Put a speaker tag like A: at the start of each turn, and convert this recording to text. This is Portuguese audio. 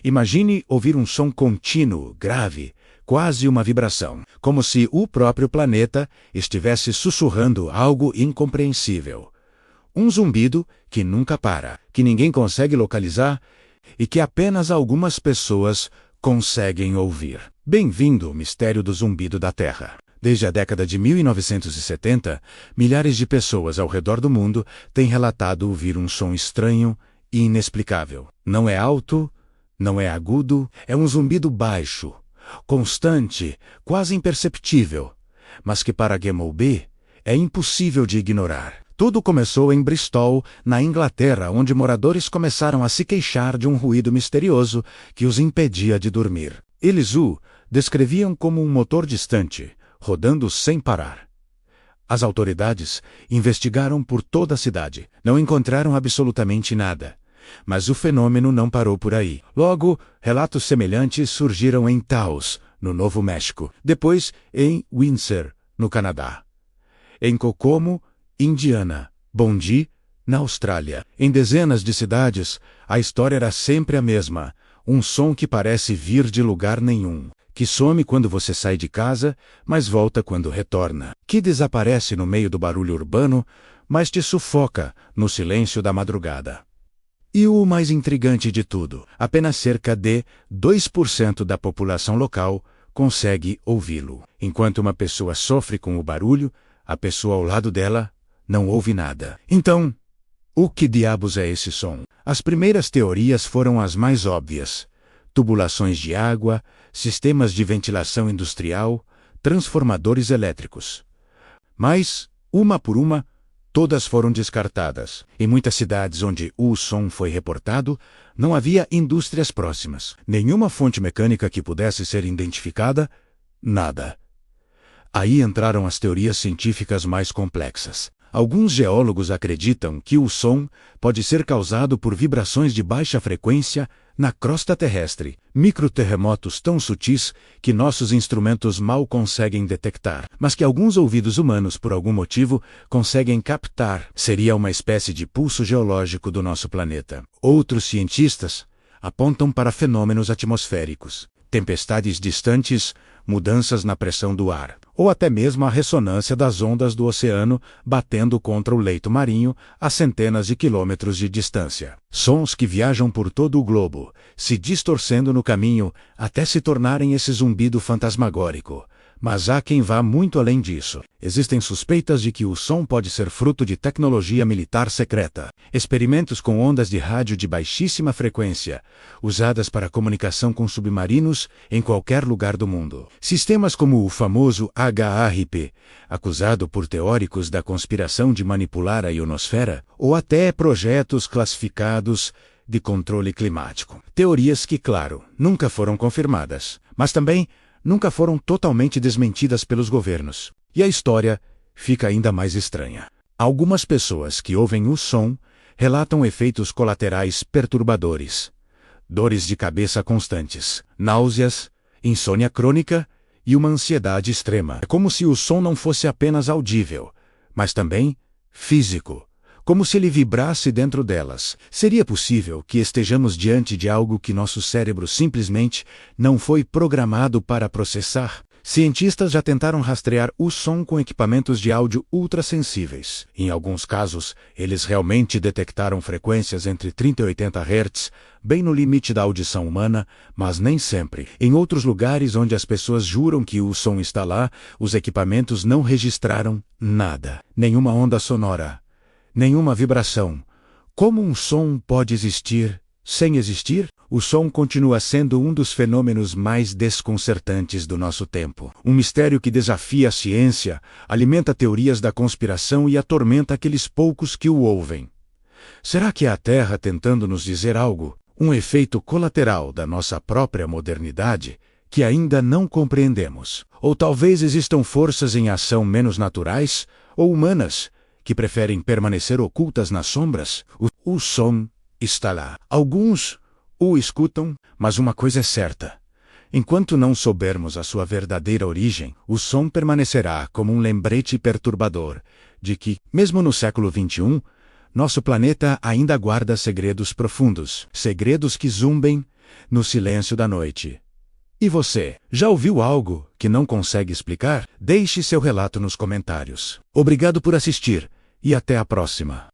A: Imagine ouvir um som contínuo, grave, quase uma vibração, como se o próprio planeta estivesse sussurrando algo incompreensível. Um zumbido que nunca para, que ninguém consegue localizar e que apenas algumas pessoas conseguem ouvir. Bem-vindo ao mistério do zumbido da Terra. Desde a década de 1970, milhares de pessoas ao redor do mundo têm relatado ouvir um som estranho e inexplicável. Não é alto, não é agudo, é um zumbido baixo, constante, quase imperceptível, mas que para Gamble é impossível de ignorar. Tudo começou em Bristol, na Inglaterra, onde moradores começaram a se queixar de um ruído misterioso que os impedia de dormir. Eles o descreviam como um motor distante, rodando sem parar. As autoridades investigaram por toda a cidade. Não encontraram absolutamente nada. Mas o fenômeno não parou por aí. Logo, relatos semelhantes surgiram em Taos, no Novo México. Depois, em Windsor, no Canadá. Em Kokomo, Indiana. Bondi, na Austrália. Em dezenas de cidades, a história era sempre a mesma. Um som que parece vir de lugar nenhum. Que some quando você sai de casa, mas volta quando retorna. Que desaparece no meio do barulho urbano, mas te sufoca no silêncio da madrugada. E o mais intrigante de tudo, apenas cerca de 2% da população local consegue ouvi-lo. Enquanto uma pessoa sofre com o barulho, a pessoa ao lado dela não ouve nada. Então, o que diabos é esse som? As primeiras teorias foram as mais óbvias. Tubulações de água, sistemas de ventilação industrial, transformadores elétricos. Mas, uma por uma, todas foram descartadas. Em muitas cidades onde o som foi reportado, não havia indústrias próximas, nenhuma fonte mecânica que pudesse ser identificada, nada. Aí entraram as teorias científicas mais complexas. Alguns geólogos acreditam que o som pode ser causado por vibrações de baixa frequência na crosta terrestre, microterremotos tão sutis que nossos instrumentos mal conseguem detectar, mas que alguns ouvidos humanos, por algum motivo, conseguem captar. Seria uma espécie de pulso geológico do nosso planeta. Outros cientistas apontam para fenômenos atmosféricos, tempestades distantes, mudanças na pressão do ar, ou até mesmo a ressonância das ondas do oceano batendo contra o leito marinho a centenas de quilômetros de distância. Sons que viajam por todo o globo, se distorcendo no caminho até se tornarem esse zumbido fantasmagórico. Mas há quem vá muito além disso. Existem suspeitas de que o som pode ser fruto de tecnologia militar secreta. Experimentos com ondas de rádio de baixíssima frequência, usadas para comunicação com submarinos em qualquer lugar do mundo. Sistemas como o famoso HARP, acusado por teóricos da conspiração de manipular a ionosfera, ou até projetos classificados de controle climático. Teorias que, claro, nunca foram confirmadas, mas também nunca foram totalmente desmentidas pelos governos. E a história fica ainda mais estranha. Algumas pessoas que ouvem o som relatam efeitos colaterais perturbadores. Dores de cabeça constantes, náuseas, insônia crônica e uma ansiedade extrema. É como se o som não fosse apenas audível, mas também físico. Como se ele vibrasse dentro delas. Seria possível que estejamos diante de algo que nosso cérebro simplesmente não foi programado para processar? Cientistas já tentaram rastrear o som com equipamentos de áudio ultrassensíveis. Em alguns casos, eles realmente detectaram frequências entre 30 e 80 Hz, bem no limite da audição humana, mas nem sempre. Em outros lugares onde as pessoas juram que o som está lá, os equipamentos não registraram nada. Nenhuma onda sonora. Nenhuma vibração. Como um som pode existir sem existir? O som continua sendo um dos fenômenos mais desconcertantes do nosso tempo. Um mistério que desafia a ciência, alimenta teorias da conspiração e atormenta aqueles poucos que o ouvem. Será que é a Terra tentando nos dizer algo? Um efeito colateral da nossa própria modernidade que ainda não compreendemos? Ou talvez existam forças em ação menos naturais ou humanas que preferem permanecer ocultas nas sombras? O som está lá. Alguns o escutam, mas uma coisa é certa. Enquanto não soubermos a sua verdadeira origem, o som permanecerá como um lembrete perturbador de que, mesmo no século XXI, nosso planeta ainda guarda segredos profundos. Segredos que zumbem, no silêncio da noite. E você, já ouviu algo que não consegue explicar? Deixe seu relato nos comentários. Obrigado por assistir e até a próxima.